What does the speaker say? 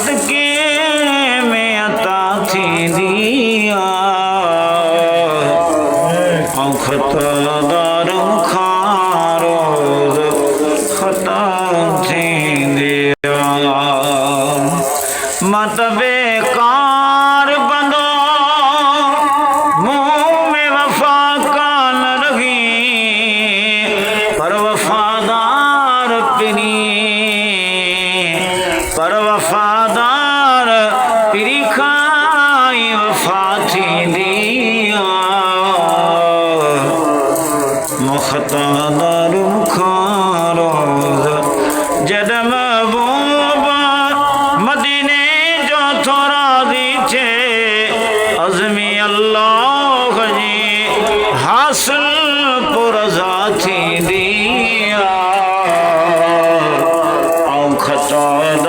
सदके में अता थी दिया खता दारू खारो खता थी दिया मत बेकार बंदो मुंह में वफा का न रही पर वफादार पिरी खाई वफा थी दिया मुखता दारू खारो जद महबूबा मदीने जो थोड़ा दीछे अज़मी अल्लाह जी हासिल पुरजा